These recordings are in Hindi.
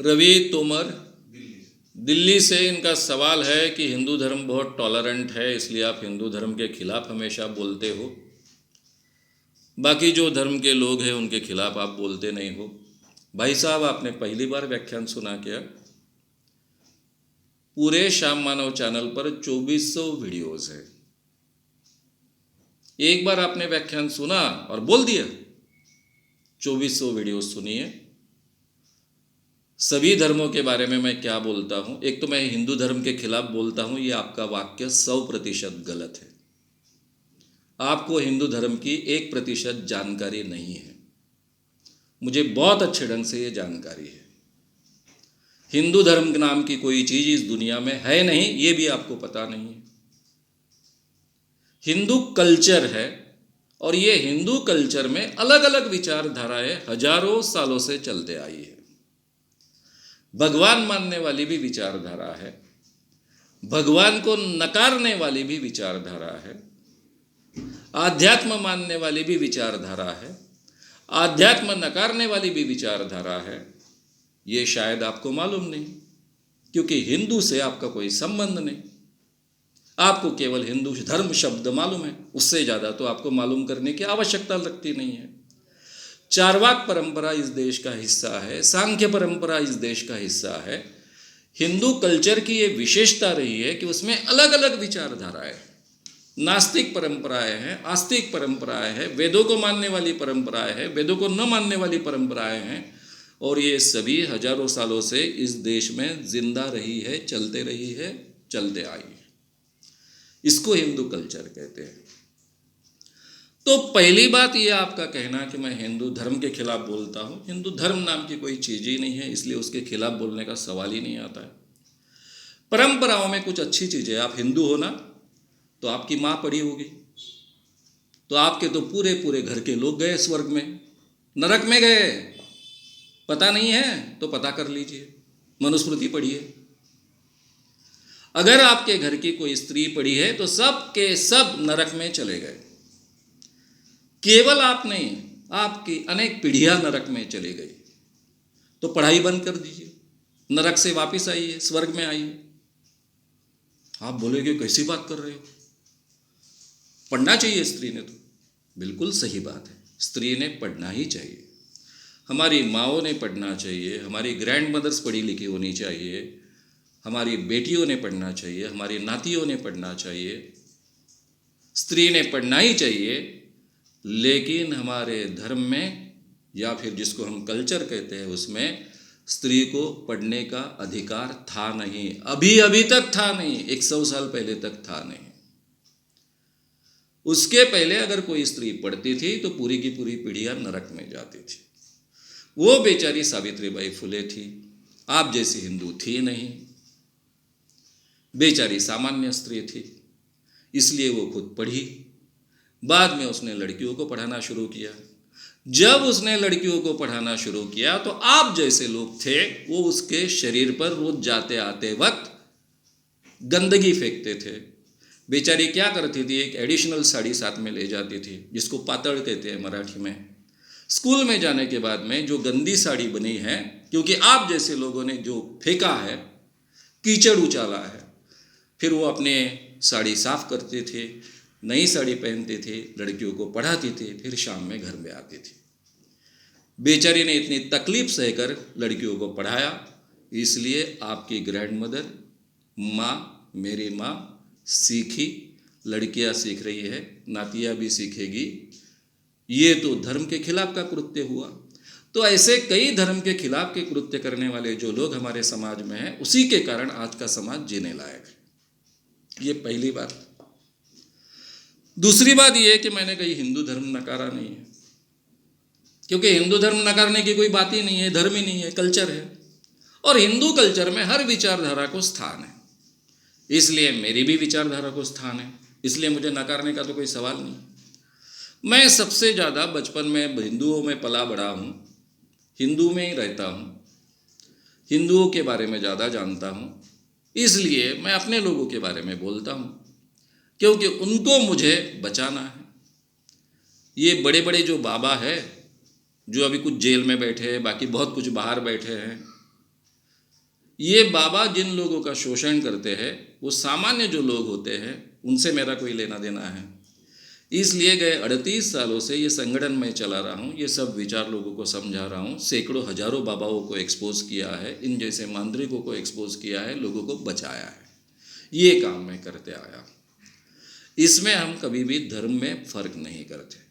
रवि तोमर दिल्ली से इनका सवाल है कि हिंदू धर्म बहुत टॉलरेंट है, इसलिए आप हिंदू धर्म के खिलाफ हमेशा बोलते हो, बाकी जो धर्म के लोग हैं उनके खिलाफ आप बोलते नहीं हो। भाई साहब, आपने पहली बार व्याख्यान सुना क्या? पूरे शाम मानव चैनल पर 2400 वीडियोस है। एक बार आपने व्याख्यान सुना और बोल दिया। 2400 वीडियोस सुनिए। सभी धर्मों के बारे में मैं क्या बोलता हूं? एक तो मैं हिंदू धर्म के खिलाफ बोलता हूं, ये आपका वाक्य 100% गलत है। आपको हिंदू धर्म की 1% जानकारी नहीं है। मुझे बहुत अच्छे ढंग से ये जानकारी है। हिंदू धर्म के नाम की कोई चीज इस दुनिया में है नहीं, ये भी आपको पता नहीं है। हिंदू कल्चर है और ये हिंदू कल्चर में अलग अलग विचारधाराएं हजारों सालों से चलते आई है। भगवान मानने वाली भी विचारधारा है, भगवान को नकारने वाली भी विचारधारा है, आध्यात्म मानने वाली भी विचारधारा है, आध्यात्म नकारने वाली भी विचारधारा है। ये शायद आपको मालूम नहीं, क्योंकि हिंदू से आपका कोई संबंध नहीं। आपको केवल हिंदू धर्म शब्द मालूम है, उससे ज़्यादा तो आपको मालूम करने की आवश्यकता लगती नहीं है। चारवाक परंपरा इस देश का हिस्सा है, सांख्य परंपरा इस देश का हिस्सा है। हिंदू कल्चर की ये विशेषता रही है कि उसमें अलग अलग विचारधाराएं, नास्तिक परंपराएं हैं, आस्तिक परंपराएं हैं, वेदों को मानने वाली परंपराएं हैं, वेदों को न मानने वाली परंपराएं हैं, और ये सभी हजारों सालों से इस देश में जिंदा रही है, चलते रही है, चलते आई है। इसको हिंदू कल्चर कहते हैं। तो पहली बात ये आपका कहना कि मैं हिंदू धर्म के खिलाफ बोलता हूँ, हिंदू धर्म नाम की कोई चीज़ ही नहीं है, इसलिए उसके खिलाफ बोलने का सवाल ही नहीं आता है। परंपराओं में कुछ अच्छी चीज़ें, आप हिंदू हो ना, तो आपकी माँ पढ़ी होगी, तो आपके तो पूरे पूरे घर के लोग गए स्वर्ग में, नरक में गए, पता नहीं है तो पता कर लीजिए, मनुस्मृति पढ़िए। अगर आपके घर की कोई स्त्री पढ़ी है तो सब के सब नरक में चले गए। केवल आप नहीं, आपकी अनेक पीढ़ियां नरक में चली गई। तो पढ़ाई बंद कर दीजिए, नरक से वापस आइए, स्वर्ग में आइए। आप बोलेंगे कैसी बात कर रहे हो, पढ़ना चाहिए स्त्री ने। तो बिल्कुल सही बात है, स्त्री ने पढ़ना ही चाहिए। हमारी माओं ने पढ़ना चाहिए, हमारी ग्रैंड मदर्स पढ़ी लिखी होनी चाहिए, हमारी बेटियों ने पढ़ना चाहिए, हमारी नातियों ने पढ़ना चाहिए। स्त्री ने पढ़ना ही चाहिए। लेकिन हमारे धर्म में, या फिर जिसको हम कल्चर कहते हैं, उसमें स्त्री को पढ़ने का अधिकार था नहीं। अभी तक था नहीं, 100 साल पहले तक था नहीं। उसके पहले अगर कोई स्त्री पढ़ती थी तो पूरी की पूरी पीढ़ियां नरक में जाती थी। वो बेचारी सावित्रीबाई फुले थी, आप जैसी हिंदू थी नहीं, बेचारी सामान्य स्त्री थी, इसलिए वो खुद पढ़ी। बाद में उसने लड़कियों को पढ़ाना शुरू किया। जब उसने लड़कियों को पढ़ाना शुरू किया तो आप जैसे लोग थे, वो उसके शरीर पर रोज जाते आते वक्त गंदगी फेंकते थे। बेचारी क्या करती थी, एक एडिशनल साड़ी साथ में ले जाती थी, जिसको पातड़ कहते हैं मराठी में। स्कूल में जाने के बाद में जो गंदी साड़ी बनी है, क्योंकि आप जैसे लोगों ने जो फेंका है, कीचड़ उछाला है, फिर वो अपने साड़ी साफ करते थे, नई साड़ी पहनते थे, लड़कियों को पढ़ाती थी, फिर शाम में घर में आती थी। बेचारी ने इतनी तकलीफ सहकर लड़कियों को पढ़ाया, इसलिए आपकी ग्रैंड मदर, माँ, मेरी माँ सीखी, लड़कियाँ सीख रही है, नातियाँ भी सीखेगी। ये तो धर्म के खिलाफ का कृत्य हुआ। तो ऐसे कई धर्म के खिलाफ के कृत्य करने वाले जो लोग हमारे समाज में हैं, उसी के कारण आज का समाज जीने लायक है। ये पहली बात। दूसरी बात यह है कि मैंने कहीं हिंदू धर्म नकारा नहीं है, क्योंकि हिंदू धर्म नकारने की कोई बात ही नहीं है, धर्म ही नहीं है, कल्चर है। और हिंदू कल्चर में हर विचारधारा को स्थान है, इसलिए मेरी भी विचारधारा को स्थान है, इसलिए मुझे नकारने का तो कोई सवाल नहीं। मैं सबसे ज़्यादा बचपन में हिंदुओं में पला बड़ा हूँ, हिंदू में ही रहता हूँ, हिंदुओं के बारे में ज़्यादा जानता हूँ, इसलिए मैं अपने लोगों के बारे में बोलता हूँ, क्योंकि उनको मुझे बचाना है। ये बड़े बड़े जो बाबा है, जो अभी कुछ जेल में बैठे हैं, बाकी बहुत कुछ बाहर बैठे हैं, ये बाबा जिन लोगों का शोषण करते हैं वो सामान्य जो लोग होते हैं उनसे मेरा कोई लेना देना है। इसलिए गए 38 सालों से ये संगठन मैं चला रहा हूँ, ये सब विचार लोगों को समझा रहा हूँ, सैकड़ों हजारों बाबाओं को एक्सपोज किया है, इन जैसे मांत्रिकों को एक्सपोज किया है, लोगों को बचाया है। ये काम मैं करते आया। इसमें हम कभी भी धर्म में फ़र्क नहीं करते।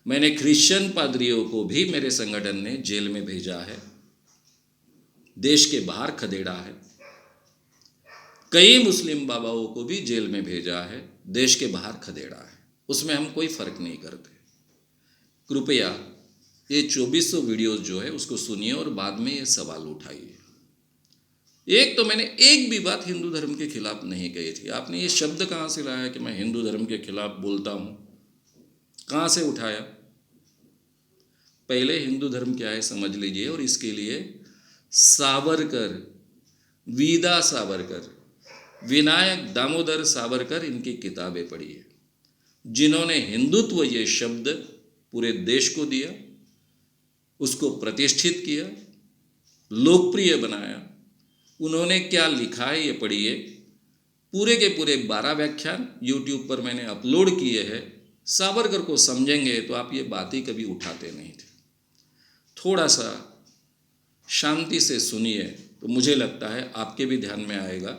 मैंने क्रिश्चियन पादरियों को भी मेरे संगठन ने जेल में भेजा है, देश के बाहर खदेड़ा है। कई मुस्लिम बाबाओं को भी जेल में भेजा है, देश के बाहर खदेड़ा है। उसमें हम कोई फ़र्क नहीं करते। कृपया ये 2400 वीडियोस जो है उसको सुनिए और बाद में ये सवाल उठाइए। एक तो मैंने एक भी बात हिंदू धर्म के खिलाफ नहीं कही थी। आपने ये शब्द कहाँ से लाया कि मैं हिंदू धर्म के खिलाफ बोलता हूँ? कहाँ से उठाया? पहले हिंदू धर्म क्या है समझ लीजिए, और इसके लिए सावरकर, वीदा सावरकर, विनायक दामोदर सावरकर, इनकी किताबें पढ़िए, जिन्होंने हिंदुत्व ये शब्द पूरे देश को दिया, उसको प्रतिष्ठित किया, लोकप्रिय बनाया। उन्होंने क्या लिखा है ये पढ़िए। पूरे के पूरे 12 व्याख्यान यूट्यूब पर मैंने अपलोड किए हैं। सावरकर को समझेंगे तो आप ये बात ही कभी उठाते नहीं थे। थोड़ा सा शांति से सुनिए तो मुझे लगता है आपके भी ध्यान में आएगा।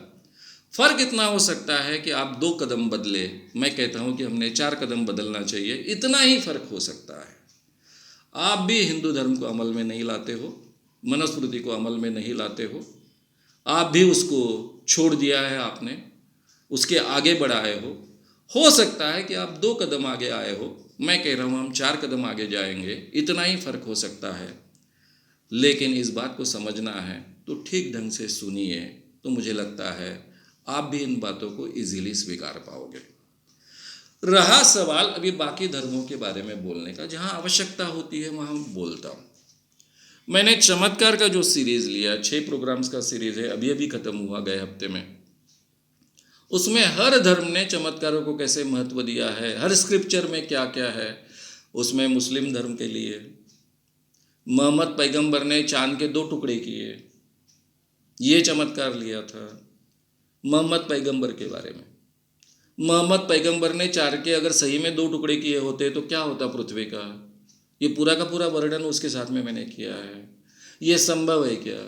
फ़र्क इतना हो सकता है कि आप 2 कदम बदले, मैं कहता हूँ कि हमने 4 कदम बदलना चाहिए, इतना ही फ़र्क हो सकता है। आप भी हिंदू धर्म को अमल में नहीं लाते हो, मनुस्मृति को अमल में नहीं लाते हो, आप भी उसको छोड़ दिया है आपने, उसके आगे बढ़ाए हो सकता है कि आप 2 कदम आगे आए हो, मैं कह रहा हूँ हम 4 कदम आगे जाएंगे, इतना ही फ़र्क हो सकता है। लेकिन इस बात को समझना है तो ठीक ढंग से सुनिए, तो मुझे लगता है आप भी इन बातों को इजीली स्वीकार पाओगे। रहा सवाल अभी बाकी धर्मों के बारे में बोलने का, जहाँ आवश्यकता होती है वहाँ बोलता हूँ। मैंने चमत्कार का जो सीरीज़ लिया, 6 प्रोग्राम्स का सीरीज़ है, अभी अभी ख़त्म हुआ गए हफ्ते में। उसमें हर धर्म ने चमत्कारों को कैसे महत्व दिया है, हर स्क्रिप्चर में क्या क्या है। उसमें मुस्लिम धर्म के लिए मोहम्मद पैगंबर ने चांद के 2 टुकड़े किए, ये चमत्कार लिया था मोहम्मद पैगंबर के बारे में। मोहम्मद पैगंबर ने 4 के अगर सही में 2 टुकड़े किए होते तो क्या होता पृथ्वी का, ये पूरा का पूरा वर्णन उसके साथ में मैंने किया है। ये संभव है क्या?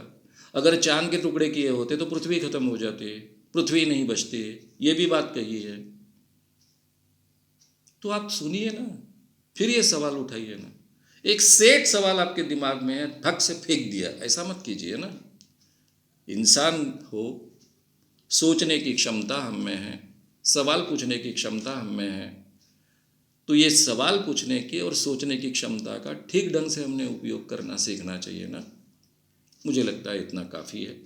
अगर चांद के टुकड़े किए होते तो पृथ्वी खत्म हो जाती, पृथ्वी नहीं बचती, ये भी बात कही है। तो आप सुनिए ना, फिर ये सवाल उठाइए ना। एक सेट सवाल आपके दिमाग में है, धक से फेंक दिया, ऐसा मत कीजिए ना। इंसान हो, सोचने की क्षमता हम में है, सवाल पूछने की क्षमता हम में है, तो ये सवाल पूछने की और सोचने की क्षमता का ठीक ढंग से हमने उपयोग करना सीखना चाहिए ना। मुझे लगता है इतना काफ़ी है।